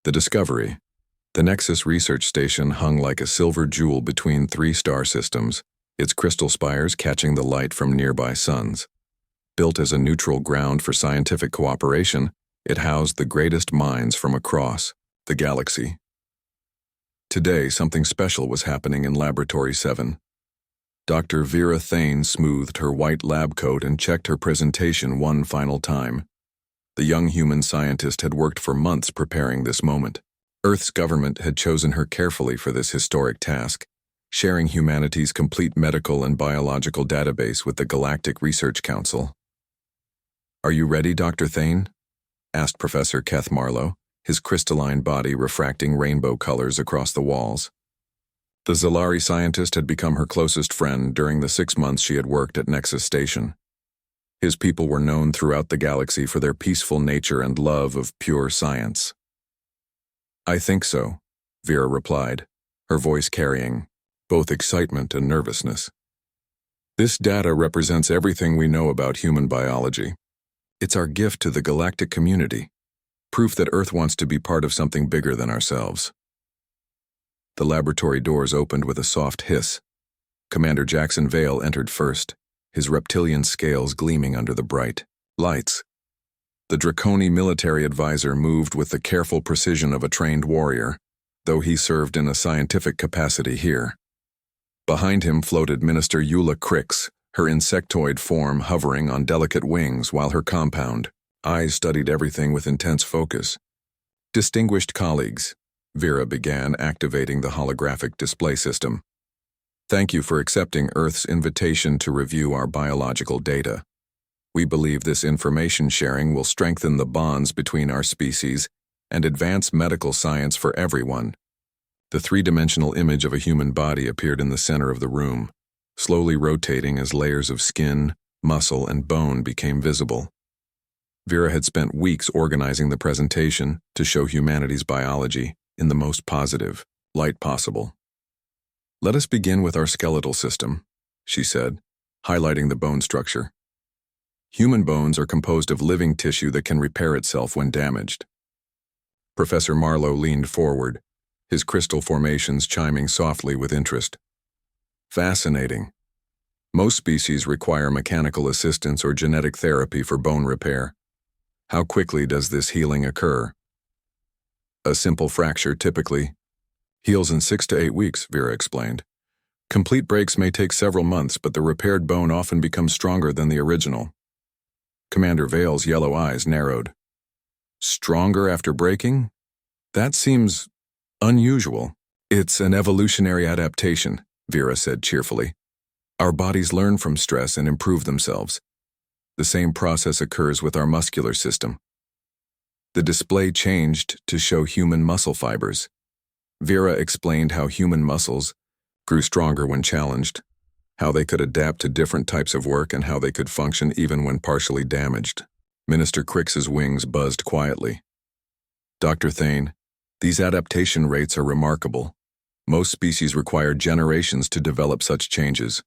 The discovery. The Nexus research station hung like a silver jewel between three star systems, its crystal spires catching the light from nearby suns. Built as a neutral ground for scientific cooperation, it housed the greatest minds from across the galaxy. Today, something special was happening in Laboratory 7. Dr. Vera Thane smoothed her white lab coat and checked her presentation one final time. The young human scientist had worked for months preparing this moment. Earth's government had chosen her carefully for this historic task, sharing humanity's complete medical and biological database with the Galactic Research Council. "Are you ready, Dr. Thane?" asked Professor Keth Marlowe, his crystalline body refracting rainbow colors across the walls. The Zalari scientist had become her closest friend during the 6 months she had worked at Nexus Station. His people were known throughout the galaxy for their peaceful nature and love of pure science. "I think so," Vera replied, her voice carrying both excitement and nervousness. "This data represents everything we know about human biology. It's our gift to the galactic community, proof that Earth wants to be part of something bigger than ourselves." The laboratory doors opened with a soft hiss. Commander Jackson Vale entered first, his reptilian scales gleaming under the bright lights. The Draconi military advisor moved with the careful precision of a trained warrior, though he served in a scientific capacity here. Behind him floated Minister Eula Crix, her insectoid form hovering on delicate wings while her compound eyes studied everything with intense focus. "Distinguished colleagues," Vera began, activating the holographic display system. "Thank you for accepting Earth's invitation to review our biological data. We believe this information sharing will strengthen the bonds between our species and advance medical science for everyone." The three-dimensional image of a human body appeared in the center of the room, slowly rotating as layers of skin, muscle, and bone became visible. Vera had spent weeks organizing the presentation to show humanity's biology in the most positive light possible. "Let us begin with our skeletal system," she said, highlighting the bone structure. "Human bones are composed of living tissue that can repair itself when damaged." Professor Marlowe leaned forward, his crystal formations chiming softly with interest. "Fascinating. Most species require mechanical assistance or genetic therapy for bone repair. How quickly does this healing occur?" "A simple fracture typically heals in 6 to 8 weeks, Vera explained. "Complete breaks may take several months, but the repaired bone often becomes stronger than the original." Commander Vale's yellow eyes narrowed. "Stronger after breaking? That seems unusual." "It's an evolutionary adaptation," Vera said cheerfully. "Our bodies learn from stress and improve themselves. The same process occurs with our muscular system." The display changed to show human muscle fibers. Vera explained how human muscles grew stronger when challenged, how they could adapt to different types of work, and how they could function even when partially damaged. Minister Crix's wings buzzed quietly. "Dr. Thane, these adaptation rates are remarkable. Most species require generations to develop such changes.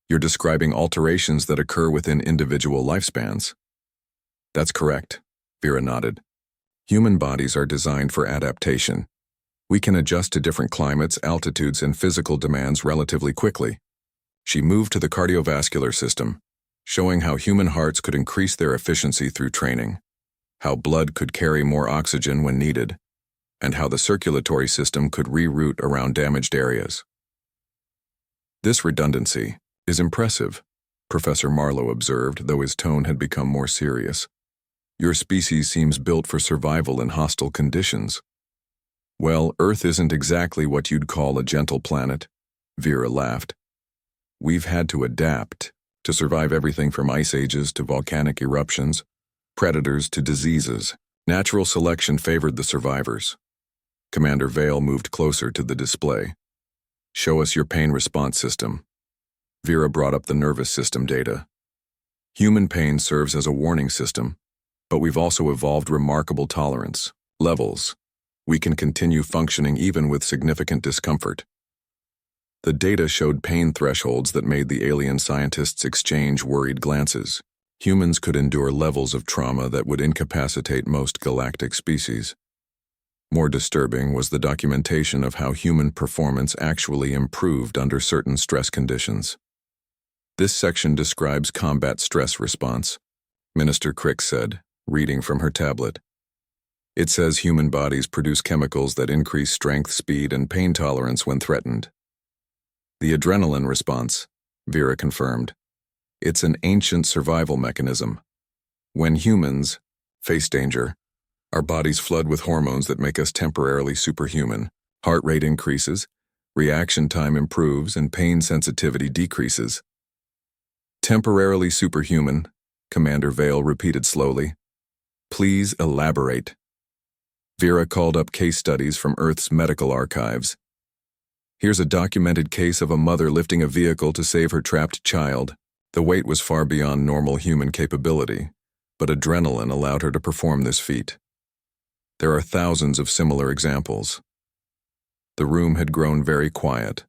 You're describing alterations that occur within individual lifespans." "That's correct," Vera nodded. "Human bodies are designed for adaptation. We can adjust to different climates, altitudes, and physical demands relatively quickly." She moved to the cardiovascular system, showing how human hearts could increase their efficiency through training, how blood could carry more oxygen when needed, and how the circulatory system could reroute around damaged areas. "This redundancy is impressive," Professor Marlowe observed, though his tone had become more serious. "Your species seems built for survival in hostile conditions." "Well, Earth isn't exactly what you'd call a gentle planet," Vera laughed. "We've had to adapt to survive everything from ice ages to volcanic eruptions, predators to diseases. Natural selection favored the survivors." Commander Vale moved closer to the display. "Show us your pain response system." Vera brought up the nervous system data. "Human pain serves as a warning system, but we've also evolved remarkable tolerance levels. We can continue functioning even with significant discomfort." The data showed pain thresholds that made the alien scientists exchange worried glances. Humans could endure levels of trauma that would incapacitate most galactic species. More disturbing was the documentation of how human performance actually improved under certain stress conditions. This section describes combat stress response, Minister Crick said, reading from her tablet. It says human bodies produce chemicals that increase strength, speed, and pain tolerance when threatened. The adrenaline response, Vera confirmed. It's an ancient survival mechanism. When humans face danger, our bodies flood with hormones that make us temporarily superhuman. Heart rate increases, reaction time improves, and pain sensitivity decreases. Temporarily superhuman, Commander Vale repeated slowly. Please elaborate. Vera called up case studies from Earth's medical archives. Here's a documented case of a mother lifting a vehicle to save her trapped child. The weight was far beyond normal human capability, but adrenaline allowed her to perform this feat. There are thousands of similar examples. The room had grown very quiet.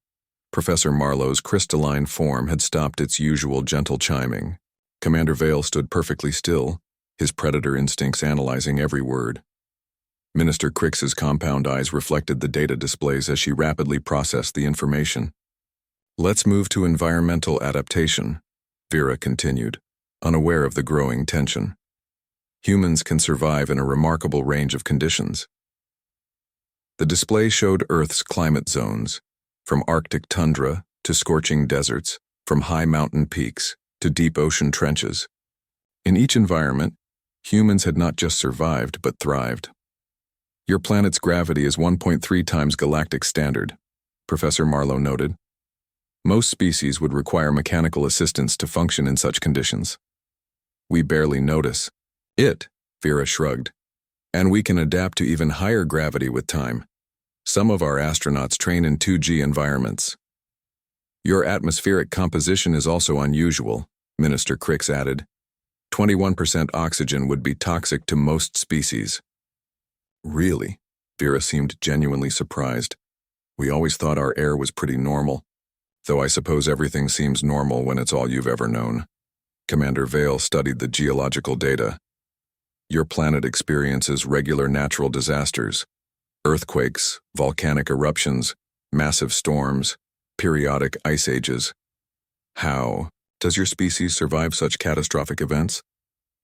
Professor Marlowe's crystalline form had stopped its usual gentle chiming. Commander Vale stood perfectly still, his predator instincts analyzing every word. Minister Crick's compound eyes reflected the data displays as she rapidly processed the information. Let's move to environmental adaptation, Vera continued, unaware of the growing tension. Humans can survive in a remarkable range of conditions. The display showed Earth's climate zones, from Arctic tundra to scorching deserts, from high mountain peaks to deep ocean trenches. In each environment, humans had not just survived but thrived. Your planet's gravity is 1.3 times galactic standard, Professor Marlowe noted. Most species would require mechanical assistance to function in such conditions. We barely notice it, Vera shrugged. And we can adapt to even higher gravity with time. Some of our astronauts train in 2G environments. Your atmospheric composition is also unusual, Minister Crick added. 21% oxygen would be toxic to most species. Really? Vera seemed genuinely surprised. We always thought our air was pretty normal, though I suppose everything seems normal when it's all you've ever known. Commander Vale studied the geological data. Your planet experiences regular natural disasters, earthquakes, volcanic eruptions, massive storms, periodic ice ages. How does your species survive such catastrophic events?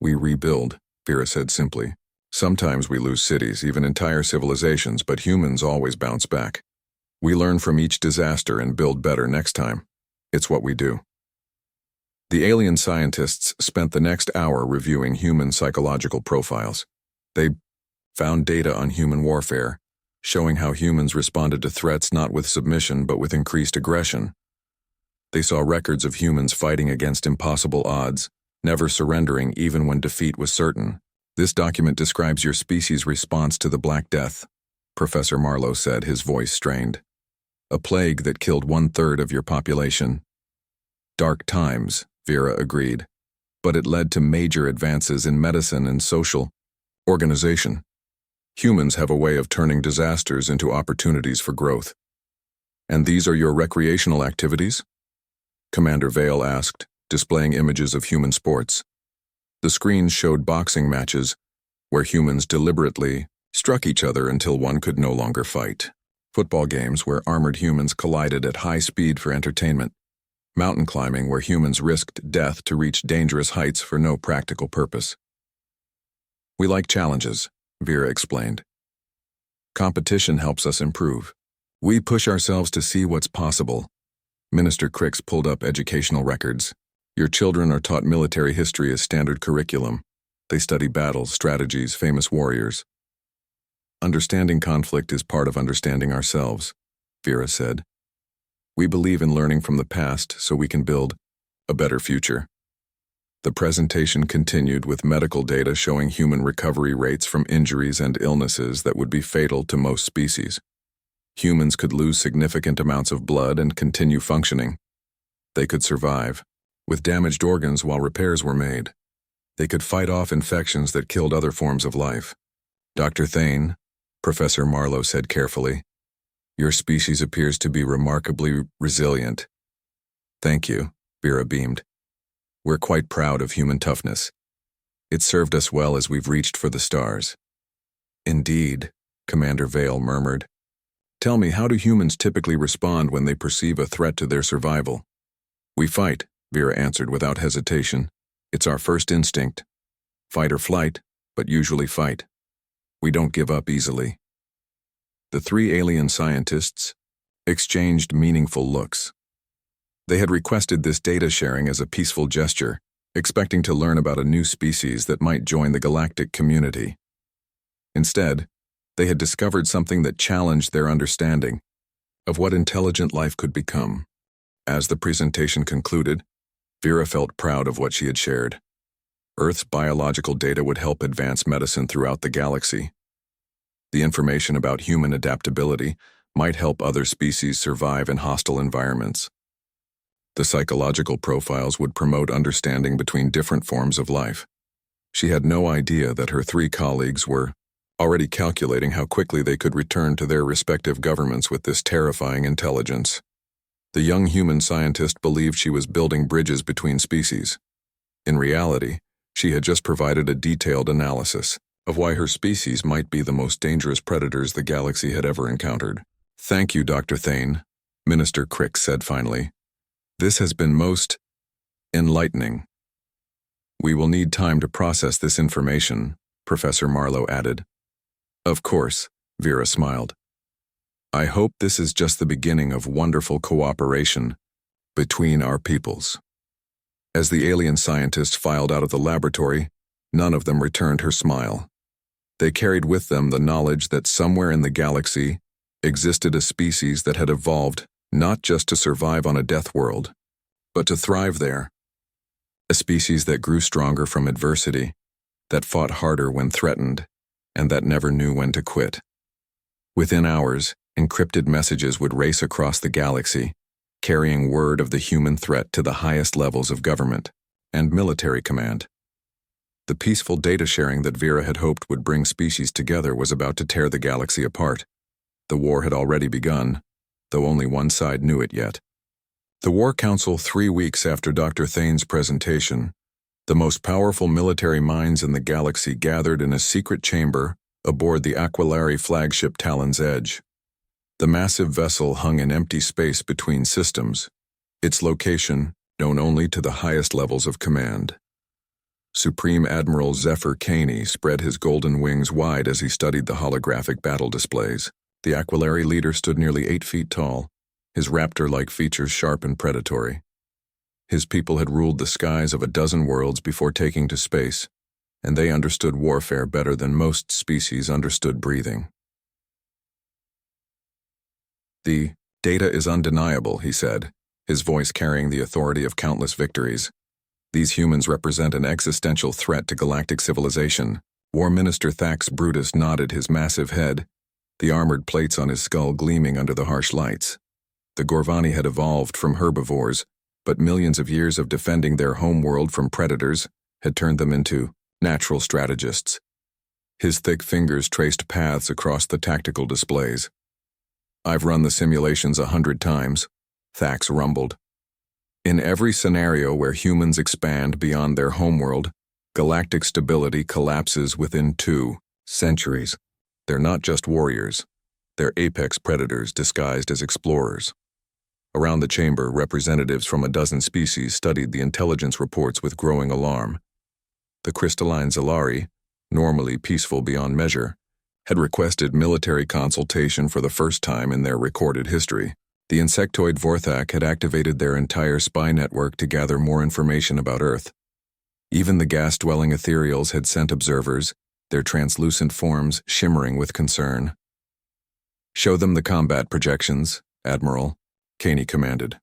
We rebuild, Vera said simply. Sometimes we lose cities, even entire civilizations, but humans always bounce back. We learn from each disaster and build better next time. It's what we do. The alien scientists spent the next hour reviewing human psychological profiles. They found data on human warfare, showing how humans responded to threats not with submission but with increased aggression. They saw records of humans fighting against impossible odds, never surrendering even when defeat was certain. This document describes your species' response to the Black Death, Professor Marlowe said, his voice strained. A plague that killed 1/3 of your population. Dark times, Vera agreed, but it led to major advances in medicine and social organization. Humans have a way of turning disasters into opportunities for growth. And these are your recreational activities? Commander Vale asked, displaying images of human sports. The screens showed boxing matches where humans deliberately struck each other until one could no longer fight. Football games where armored humans collided at high speed for entertainment. Mountain climbing where humans risked death to reach dangerous heights for no practical purpose. We like challenges, Vera explained. Competition helps us improve. We push ourselves to see what's possible. Minister Crick pulled up educational records. Your children are taught military history as standard curriculum. They study battles, strategies, famous warriors. Understanding conflict is part of understanding ourselves, Vera said. We believe in learning from the past so we can build a better future. The presentation continued with medical data showing human recovery rates from injuries and illnesses that would be fatal to most species. Humans could lose significant amounts of blood and continue functioning. They could survive, with damaged organs while repairs were made. They could fight off infections that killed other forms of life. Dr. Thane, Professor Marlowe said carefully, your species appears to be remarkably resilient. Thank you, Vera beamed. We're quite proud of human toughness. It served us well as we've reached for the stars. Indeed, Commander Vale murmured. "Tell me, how do humans typically respond when they perceive a threat to their survival?" "We fight," Vera answered without hesitation. "It's our first instinct. Fight or flight, but usually fight. We don't give up easily." The three alien scientists exchanged meaningful looks. They had requested this data sharing as a peaceful gesture, expecting to learn about a new species that might join the galactic community. Instead, they had discovered something that challenged their understanding of what intelligent life could become. As the presentation concluded, Vera felt proud of what she had shared. Earth's biological data would help advance medicine throughout the galaxy. The information about human adaptability might help other species survive in hostile environments. The psychological profiles would promote understanding between different forms of life. She had no idea that her three colleagues were already calculating how quickly they could return to their respective governments with this terrifying intelligence. The young human scientist believed she was building bridges between species. In reality, she had just provided a detailed analysis of why her species might be the most dangerous predators the galaxy had ever encountered. "Thank you, Dr. Thane," Minister Crick said finally. "This has been most enlightening." "We will need time to process this information," Professor Marlowe added. "Of course," Vera smiled. "I hope this is just the beginning of wonderful cooperation between our peoples." As the alien scientists filed out of the laboratory, none of them returned her smile. They carried with them the knowledge that somewhere in the galaxy existed a species that had evolved not just to survive on a death world, but to thrive there. A species that grew stronger from adversity, that fought harder when threatened, and that never knew when to quit. Within hours, encrypted messages would race across the galaxy, carrying word of the human threat to the highest levels of government and military command. The peaceful data sharing that Vera had hoped would bring species together was about to tear the galaxy apart. The war had already begun, though only one side knew it yet. The War Council 3 weeks after Dr. Thane's presentation, the most powerful military minds in the galaxy gathered in a secret chamber aboard the Aquilari flagship Talon's Edge. The massive vessel hung in empty space between systems, its location known only to the highest levels of command. Supreme Admiral Zephyr Caney spread his golden wings wide as he studied the holographic battle displays. The Aquilari leader stood nearly 8 feet tall, his raptor-like features sharp and predatory. His people had ruled the skies of a dozen worlds before taking to space, and they understood warfare better than most species understood breathing. "The data is undeniable," he said, his voice carrying the authority of countless victories. "These humans represent an existential threat to galactic civilization." War Minister Thax Brutus nodded his massive head, the armored plates on his skull gleaming under the harsh lights. The Gorvani had evolved from herbivores, but millions of years of defending their homeworld from predators had turned them into natural strategists. His thick fingers traced paths across the tactical displays. "I've run the simulations 100 times, Thax rumbled. "In every scenario where humans expand beyond their homeworld, galactic stability collapses within 2 centuries. They're not just warriors. They're apex predators disguised as explorers." Around the chamber, representatives from a dozen species studied the intelligence reports with growing alarm. The crystalline Zalari, normally peaceful beyond measure, had requested military consultation for the first time in their recorded history. The insectoid Vorthak had activated their entire spy network to gather more information about Earth. Even the gas-dwelling ethereals had sent observers, their translucent forms shimmering with concern. "Show them the combat projections, Admiral," Caney commanded.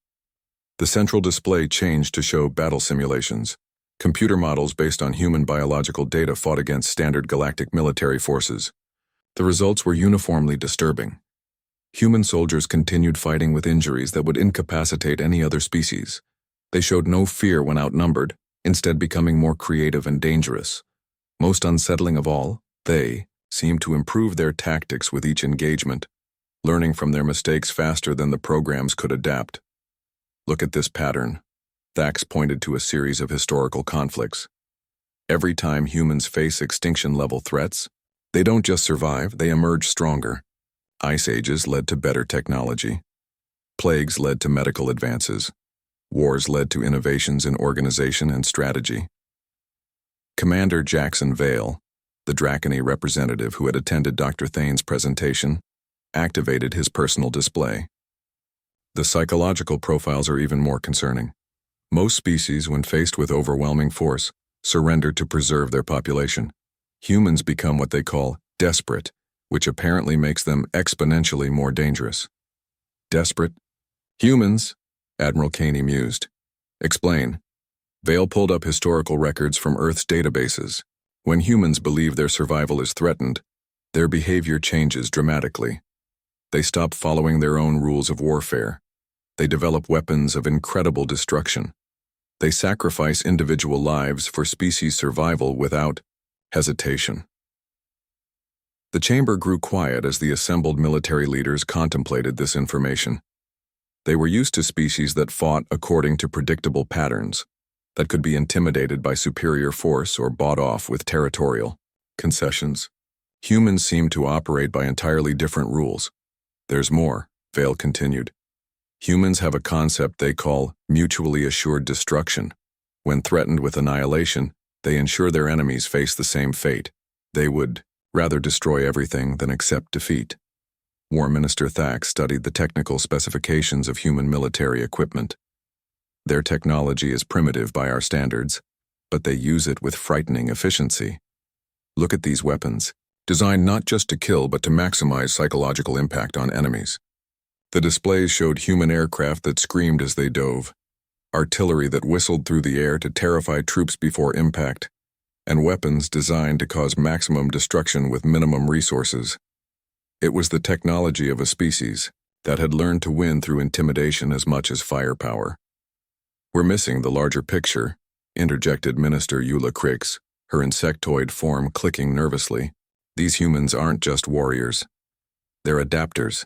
The central display changed to show battle simulations. Computer models based on human biological data fought against standard galactic military forces. The results were uniformly disturbing. Human soldiers continued fighting with injuries that would incapacitate any other species. They showed no fear when outnumbered, instead becoming more creative and dangerous. Most unsettling of all, they seemed to improve their tactics with each engagement, learning from their mistakes faster than the programs could adapt. "Look at this pattern." Thax pointed to a series of historical conflicts. "Every time humans face extinction-level threats, They don't just survive, they emerge stronger. Ice ages led to better technology. Plagues led to medical advances. Wars led to innovations in organization and strategy. Commander Jackson Vale, the Dracony representative who had attended Dr. Thane's presentation, activated his personal display. The psychological profiles are even more concerning. Most species, when faced with overwhelming force, surrender to preserve their population. Humans become what they call desperate, which apparently makes them exponentially more dangerous. Desperate? Humans, Admiral Caney mused. Explain. Vale pulled up historical records from Earth's databases. When humans believe their survival is threatened, their behavior changes dramatically. They stop following their own rules of warfare. They develop weapons of incredible destruction. They sacrifice individual lives for species survival without hesitation. The chamber grew quiet as the assembled military leaders contemplated this information. They were used to species that fought according to predictable patterns, that could be intimidated by superior force or bought off with territorial concessions. Humans seem to operate by entirely different rules. There's more, Vale continued. Humans have a concept they call mutually assured destruction. When threatened with annihilation, they ensure their enemies face the same fate. They would rather destroy everything than accept defeat. War Minister Thax studied the technical specifications of human military equipment. Their technology is primitive by our standards, but they use it with frightening efficiency. Look at these weapons, designed not just to kill but to maximize psychological impact on enemies. The displays showed human aircraft that screamed as they dove, artillery that whistled through the air to terrify troops before impact, and weapons designed to cause maximum destruction with minimum resources. It was the technology of a species that had learned to win through intimidation as much as firepower. We're missing the larger picture, interjected Minister Eula Crix, her insectoid form clicking nervously. These humans aren't just warriors. They're adapters.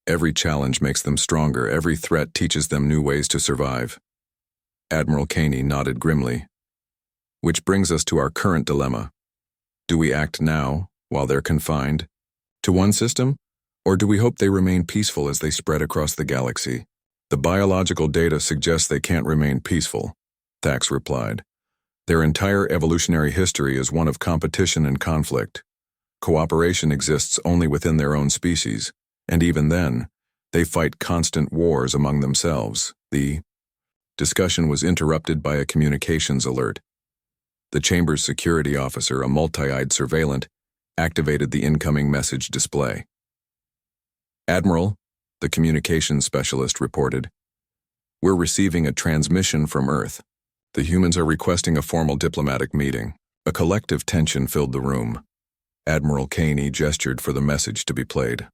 Every challenge makes them stronger, every threat teaches them new ways to survive. Admiral Caney nodded grimly. Which brings us to our current dilemma. Do we act now, while they're confined, to one system, or do we hope they remain peaceful as they spread across the galaxy? The biological data suggests they can't remain peaceful, Thax replied. Their entire evolutionary history is one of competition and conflict. Cooperation exists only within their own species, and even then, they fight constant wars among themselves. The discussion was interrupted by a communications alert. The chamber's security officer, a multi-eyed surveillant, activated the incoming message display. Admiral, the communications specialist reported, we're receiving a transmission from Earth. The humans are requesting a formal diplomatic meeting. A collective tension filled the room. Admiral Caney gestured for the message to be played.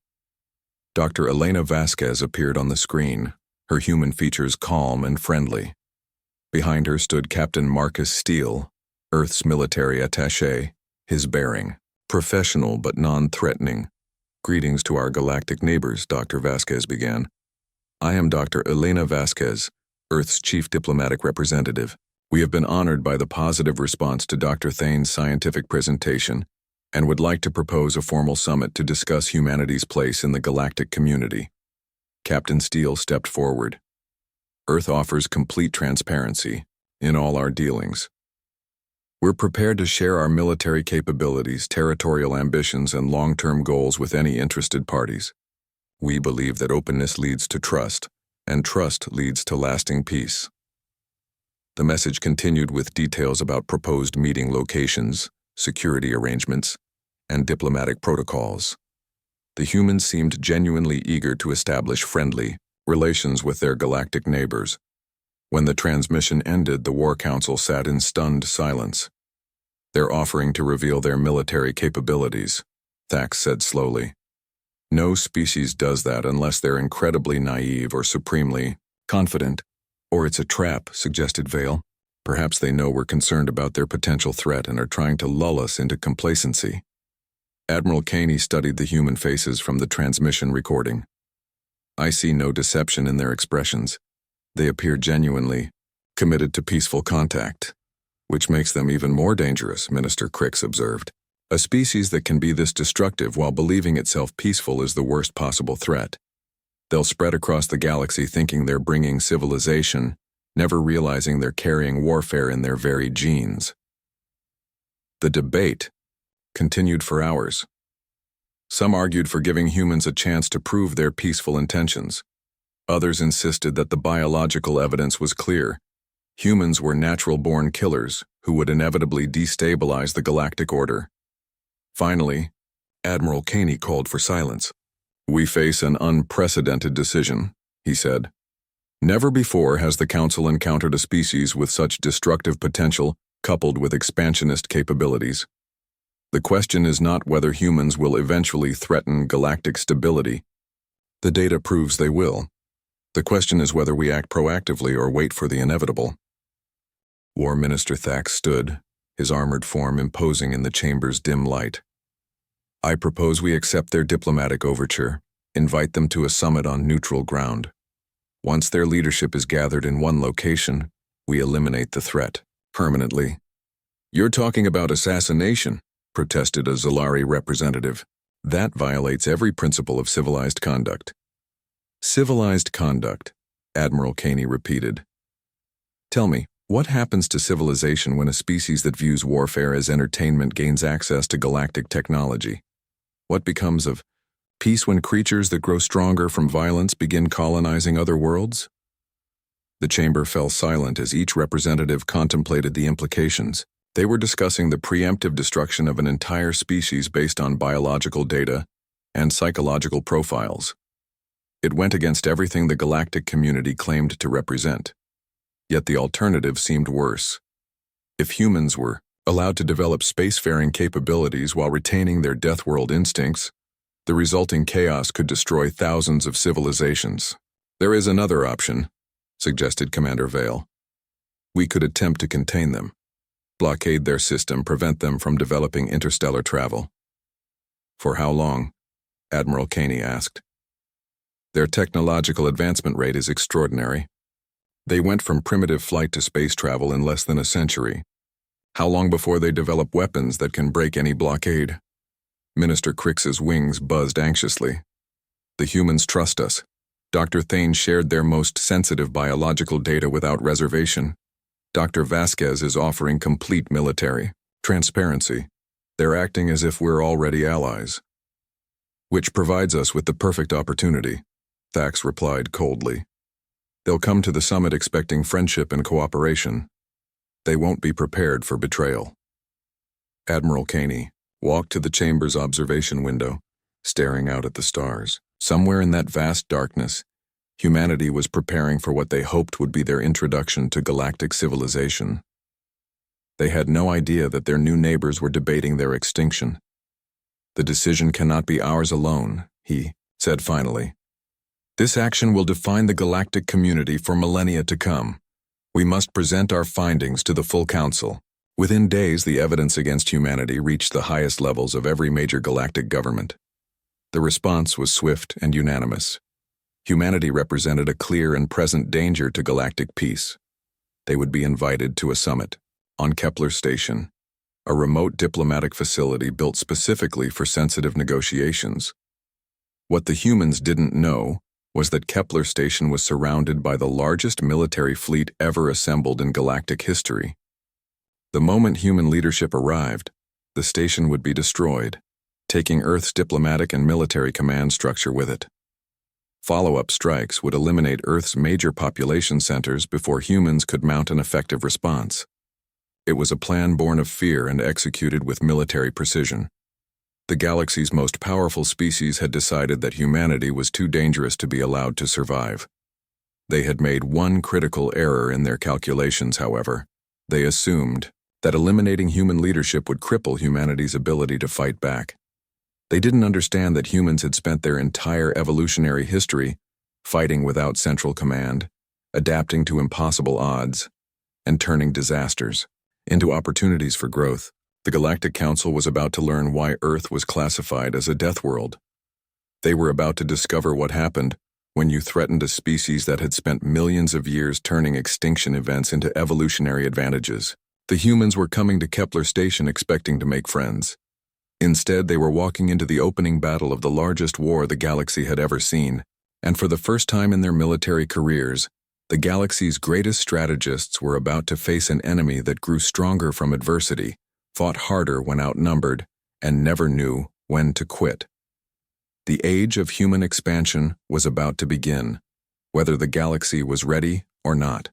Dr. Elena Vasquez appeared on the screen, her human features calm and friendly. Behind her stood Captain Marcus Steele, Earth's military attaché, his bearing professional but non-threatening. Greetings to our galactic neighbors, Dr. Vasquez began. I am Dr. Elena Vasquez, Earth's chief diplomatic representative. We have been honored by the positive response to Dr. Thane's scientific presentation and would like to propose a formal summit to discuss humanity's place in the galactic community. Captain Steele stepped forward. Earth offers complete transparency in all our dealings. We're prepared to share our military capabilities, territorial ambitions, and long-term goals with any interested parties. We believe that openness leads to trust, and trust leads to lasting peace. The message continued with details about proposed meeting locations, security arrangements, and diplomatic protocols. The humans seemed genuinely eager to establish friendly relations with their galactic neighbors. When the transmission ended, the War Council sat in stunned silence. They're offering to reveal their military capabilities, Thax said slowly. No species does that unless they're incredibly naive or supremely confident. Or it's a trap, suggested Vale. Perhaps they know we're concerned about their potential threat and are trying to lull us into complacency. Admiral Caney studied the human faces from the transmission recording. I see no deception in their expressions. They appear genuinely committed to peaceful contact, which makes them even more dangerous, Minister Crix observed. A species that can be this destructive while believing itself peaceful is the worst possible threat. They'll spread across the galaxy thinking they're bringing civilization, never realizing they're carrying warfare in their very genes. The debate continued for hours. Some argued for giving humans a chance to prove their peaceful intentions. Others insisted that the biological evidence was clear. Humans were natural-born killers who would inevitably destabilize the galactic order. Finally, Admiral Caney called for silence. "We face an unprecedented decision," he said. "Never before has the Council encountered a species with such destructive potential coupled with expansionist capabilities. The question is not whether humans will eventually threaten galactic stability. The data proves they will. The question is whether we act proactively or wait for the inevitable." War Minister Thax stood, his armored form imposing in the chamber's dim light. "I propose we accept their diplomatic overture, invite them to a summit on neutral ground. Once their leadership is gathered in one location, we eliminate the threat permanently." "You're talking about assassination," protested a Zalari representative. "That violates every principle of civilized conduct." "Civilized conduct," Admiral Caney repeated. "Tell me, what happens to civilization when a species that views warfare as entertainment gains access to galactic technology? What becomes of peace when creatures that grow stronger from violence begin colonizing other worlds?" The chamber fell silent as each representative contemplated the implications. They were discussing the preemptive destruction of an entire species based on biological data and psychological profiles. It went against everything the galactic community claimed to represent. Yet the alternative seemed worse. If humans were allowed to develop spacefaring capabilities while retaining their Deathworld instincts, the resulting chaos could destroy thousands of civilizations. "There is another option," suggested Commander Vale. "We could attempt to contain them. Blockade their system, prevent them from developing interstellar travel." "For how long?" Admiral Caney asked. "Their technological advancement rate is extraordinary. They went from primitive flight to space travel in less than a century. How long before they develop weapons that can break any blockade?" Minister Crix's wings buzzed anxiously. "The humans trust us. Dr. Thane shared their most sensitive biological data without reservation. Dr. Vasquez is offering complete military transparency. They're acting as if we're already allies." "Which provides us with the perfect opportunity," Thax replied coldly. "They'll come to the summit expecting friendship and cooperation. They won't be prepared for betrayal." Admiral Caney walked to the chamber's observation window, staring out at the stars. Somewhere in that vast darkness, humanity was preparing for what they hoped would be their introduction to galactic civilization. They had no idea that their new neighbors were debating their extinction. "The decision cannot be ours alone," he said finally. "This action will define the galactic community for millennia to come. We must present our findings to the full council." Within days, the evidence against humanity reached the highest levels of every major galactic government. The response was swift and unanimous. Humanity represented a clear and present danger to galactic peace. They would be invited to a summit on Kepler Station, a remote diplomatic facility built specifically for sensitive negotiations. What the humans didn't know was that Kepler Station was surrounded by the largest military fleet ever assembled in galactic history. The moment human leadership arrived, the station would be destroyed, taking Earth's diplomatic and military command structure with it. Follow-up strikes would eliminate Earth's major population centers before humans could mount an effective response. It was a plan born of fear and executed with military precision. The galaxy's most powerful species had decided that humanity was too dangerous to be allowed to survive. They had made one critical error in their calculations, however. They assumed that eliminating human leadership would cripple humanity's ability to fight back. They didn't understand that humans had spent their entire evolutionary history fighting without central command, adapting to impossible odds, and turning disasters into opportunities for growth. The Galactic Council was about to learn why Earth was classified as a death world. They were about to discover what happened when you threatened a species that had spent millions of years turning extinction events into evolutionary advantages. The humans were coming to Kepler Station expecting to make friends. Instead, they were walking into the opening battle of the largest war the galaxy had ever seen, and for the first time in their military careers, the galaxy's greatest strategists were about to face an enemy that grew stronger from adversity, fought harder when outnumbered, and never knew when to quit. The age of human expansion was about to begin, whether the galaxy was ready or not.